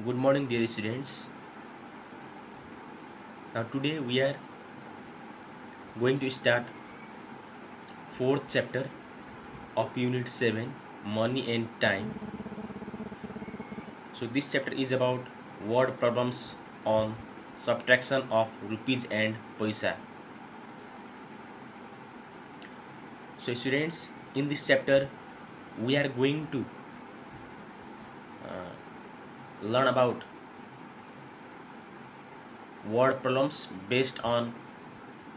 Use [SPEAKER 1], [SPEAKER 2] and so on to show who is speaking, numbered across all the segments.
[SPEAKER 1] Good morning, dear students. Now, today we are going to start fourth chapter of Unit 7, Money and Time. So, this chapter is about word problems on subtraction of rupees and paisa. So, students, in this chapter, we are going to learn about word problems based on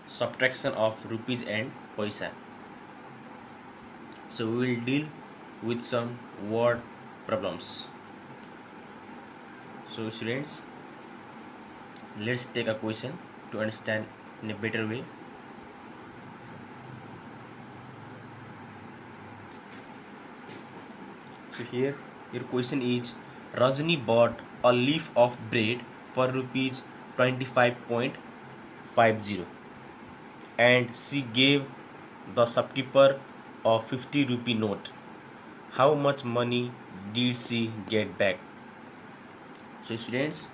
[SPEAKER 1] subtraction of rupees and paisa. So we will deal with some word problems. So students, let's take a question to understand in a better way. So here your question is, Rajni bought a leaf of bread for rupees 25.50 and she gave the shopkeeper a 50 rupee note. How much money did she get back? So students,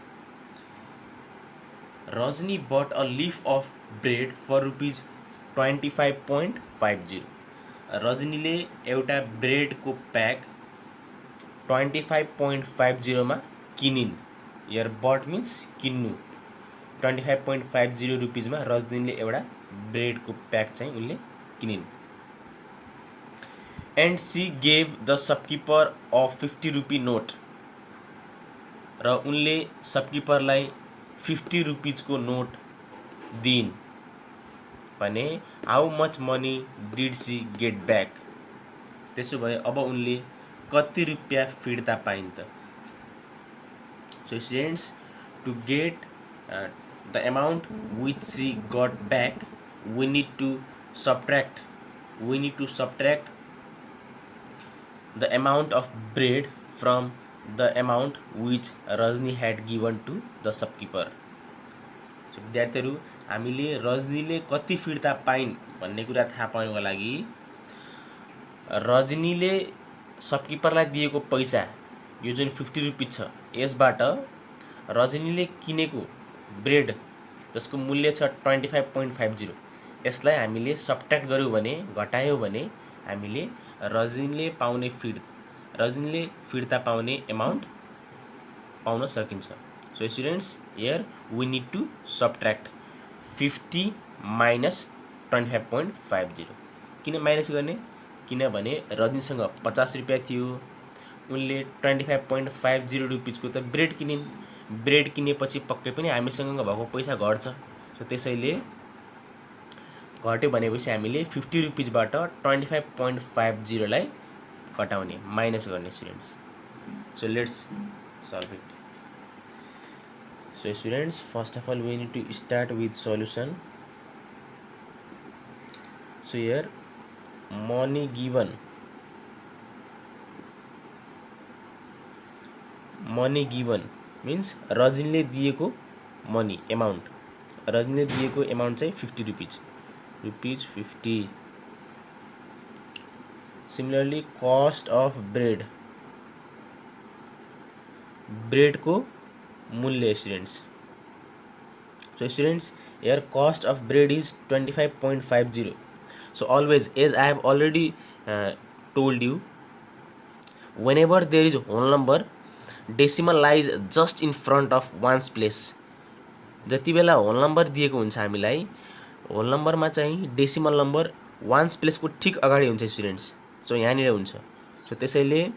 [SPEAKER 1] Rajni bought a leaf of bread for rupees 25.50. रजनीले एउटा ब्रेडको pack 25.50 मा किनिन्. यर but mince किन्नु. 25.50 रुपिजमा रजनीले एउटा ब्रेडको pack चाहिँ उनले किनिन्. And she gave the shopkeeper a 50 rupee note. र उनले शपकिपरलाई 50 रुपिजको नोट दिइन् भने how much money did she get back. त्यसो भए अब उनले कति रुपियाँ फिर्ता पाइन् त. So students, to get the amount which she got back we need to subtract the amount of bread from the amount which Rajni had given to the shopkeeper. So विद्यार्थीहरू, हामीले रजनीले कति फिर्ता पाइन् भन्ने कुरा थाहा पाउनको लागि रजनीले शपकिपरलाई दिएको पैसा यो जुन 50 रुपैयाँ छ, यसबाट रजनीले किनेको ब्रेड जसको मूल्य छ 25.50, यसलाई हामीले सबट्र्याक्ट गर्यौं भने, घटायौं भने हामीले रजनीले फिर्ता पाउने अमाउन्ट पाउन सकिन्छ. So students, here we need to subtract 50 minus 25.50. किन माइनस गर्ने? किनभने रजनीसँग 50 रुपियाँ थियो, उनले 25.50 रुपिजको त ब्रेड किनिन्. ब्रेड किनेपछि पक्कै पनि हामीसँग भएको पैसा घट्छ. सो त्यसैले घट्यो भनेपछि हामीले 50 रुपिजबाट 25.50 लाई घटाउने, माइनस गर्ने students. So let's solve it. So students, first of all we need to start with solution. So here money given means रजनीले दिएको मनी अमाउन्ट. रजनीले दिएको अमाउन्ट चाहिँ 50 rupees 50. Similarly cost of bread को मूल्य students. So students, here cost of bread is 25.50. So always, as I have already told you, whenever there is a whole number, decimal lies just in front of one's place. जति बेला whole number दिएको हुन्छ हामीलाई, whole नम्बरमा चाहिँ decimal number once प्लेसको ठिक अगाडि हुन्छ students. सो यहाँनिर हुन्छ. सो त्यसैले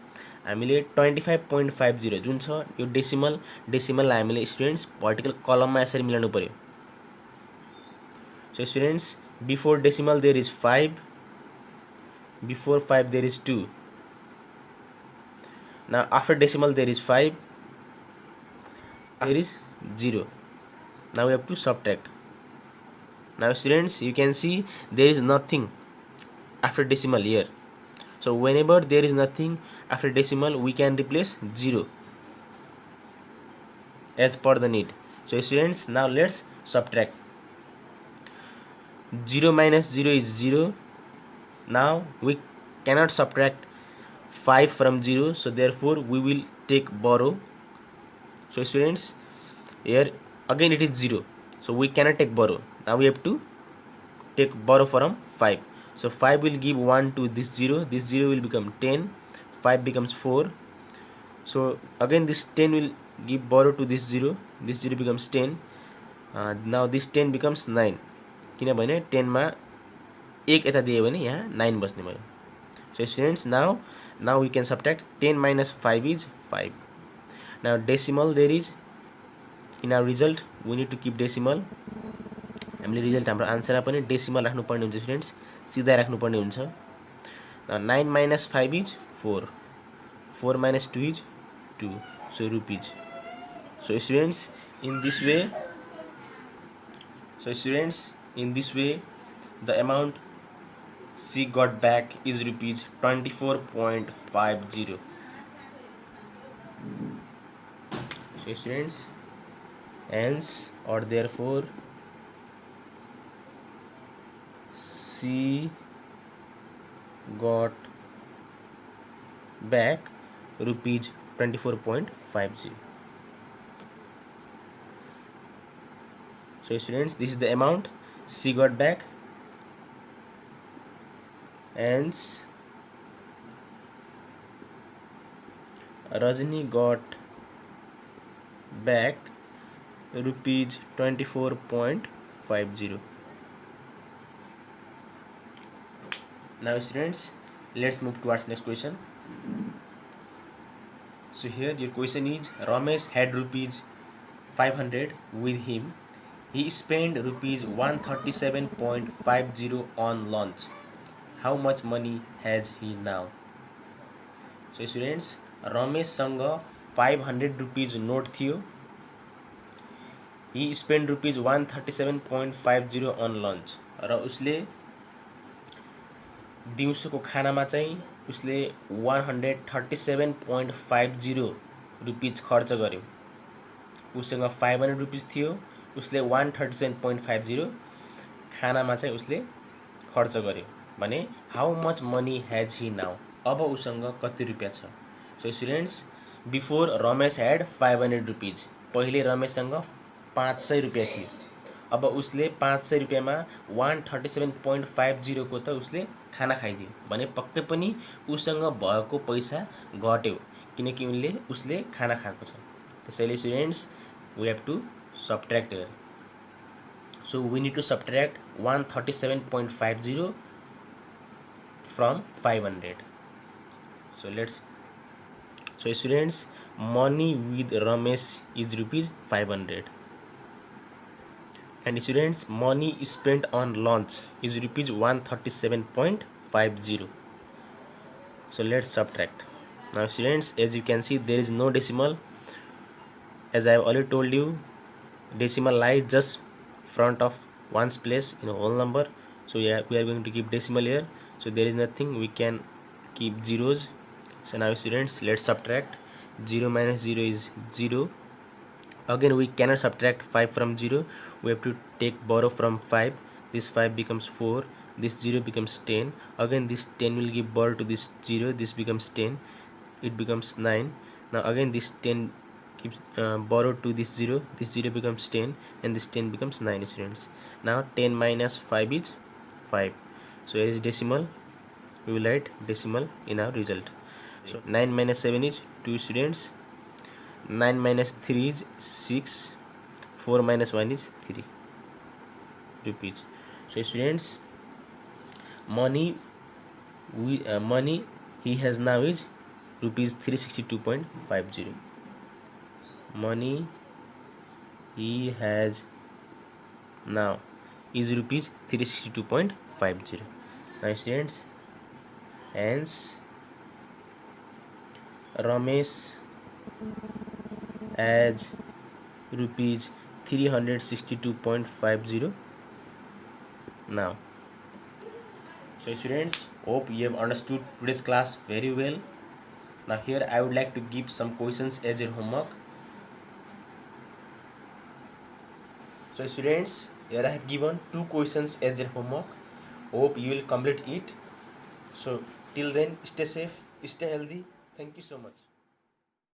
[SPEAKER 1] हामीले 25.50 जुन छ यो डेसिमललाई हामीले स्टुडेन्ट्स भर्टिकल कलममा यसरी मिलाउनु पर्यो. So students, before decimal there is 5, before 5 there is 2. Now after decimal there is 5, there is 0. Now we have to subtract. Now students, you can see there is nothing after decimal here. So whenever there is nothing after decimal, we can replace 0 as per the need. So students, now let's subtract. 0 minus 0 is 0. Now we cannot subtract 5 from 0, so therefore we will take borrow So students, here again it is 0, so we cannot take borrow. Now we have to take borrow from 5. So 5 will give 1 to this 0, this 0 will become 10, 5 becomes 4. So again this 10 will give borrow to this 0, this 0 becomes 10. Now this 10 becomes 9, किनभने 10 मा 1 यता दियो भने यहाँ 9 बस्ने भयो. So students, now we can subtract 10 minus 5 is 5. Now decimal there is in our result, we need to keep decimal. हामीले result हाम्रो आन्सरमा पनि डेसिमल राख्नुपर्ने हुन्छ स्टुडेन्ट्स, सिधा राख्नुपर्ने हुन्छ. 9 minus 5 is 4, 4 minus 2 is 2, so rupees. So students, in this way the amount she got back is rupees 24.50. So students, hence or therefore she got back rupees 24.50. So students, this is the amount she got back, and Rajni got back rupees 24.50. Now students, let's move towards next question. So here your question is, Ramesh had rupees 500 with him. He spent rupees 137.50 on lunch. How much money has he now? So students, Ramesh सँग 500 rupees note थियो. He spent rupees 137.50 on lunch. र उसले दिउँसोको खानामा चाहिँ उसले 137.50 rupees खर्च गर्यो. उसँग 500 रुपीज थियो, उसले 137.50 खानामा चाहिँ उसले खर्च गर्यो भने how much money has he now, अब उसँग कति रुपैयाँ छ. So students, before Ramesh had 500 rupees, पहिले रमेशसँग 500 रुपैयाँ थियो. अब उसले 500 रुपैयाँमा 137.50 को त उसले खाना खाइदियो भने पक्कै पनि उसँग भएको पैसा घट्यो, किनकि उसले खाना खाएको छ. त्यसैले students, we have to subtract here. So we need to subtract 137.50 from 500. So students, money with Ramesh is rupees 500, and students, money spent on lunch is rupees 137.50. So let's subtract. Now students, as you can see, there is no decimal. As I have already told you, decimal lies just front of one's place in a whole number. So yeah, we are going to keep decimal here. So there is nothing, we can keep zeros. So now students, let's subtract. 0 minus 0 is 0. Again we cannot subtract 5 from 0. We have to take borrow from 5. This 5 becomes 4. This 0 becomes 10. Again this 10 will give borrow to this 0. This becomes 10. It becomes 9. Now again this 10 keeps borrowed to this 0. This 0 becomes 10, and this 10 becomes 9 students. Now 10 minus 5 is 5. So here is decimal. We will write decimal in our result. So 9 minus 7 is 2 students. 9 minus 3 is 6. 4 minus 1 is 3 rupees. So students, money he has now is rupees 362.50. Money he has now is rupees 362.50. Now students, hence Ramesh has rupees 362.50 now. So students, hope you have understood today's class very well. Now here I would like to give some questions as your homework. So students, here I have given 2 questions as your homework. Hope you will complete it. So till then, stay safe, stay healthy. Thank you so much.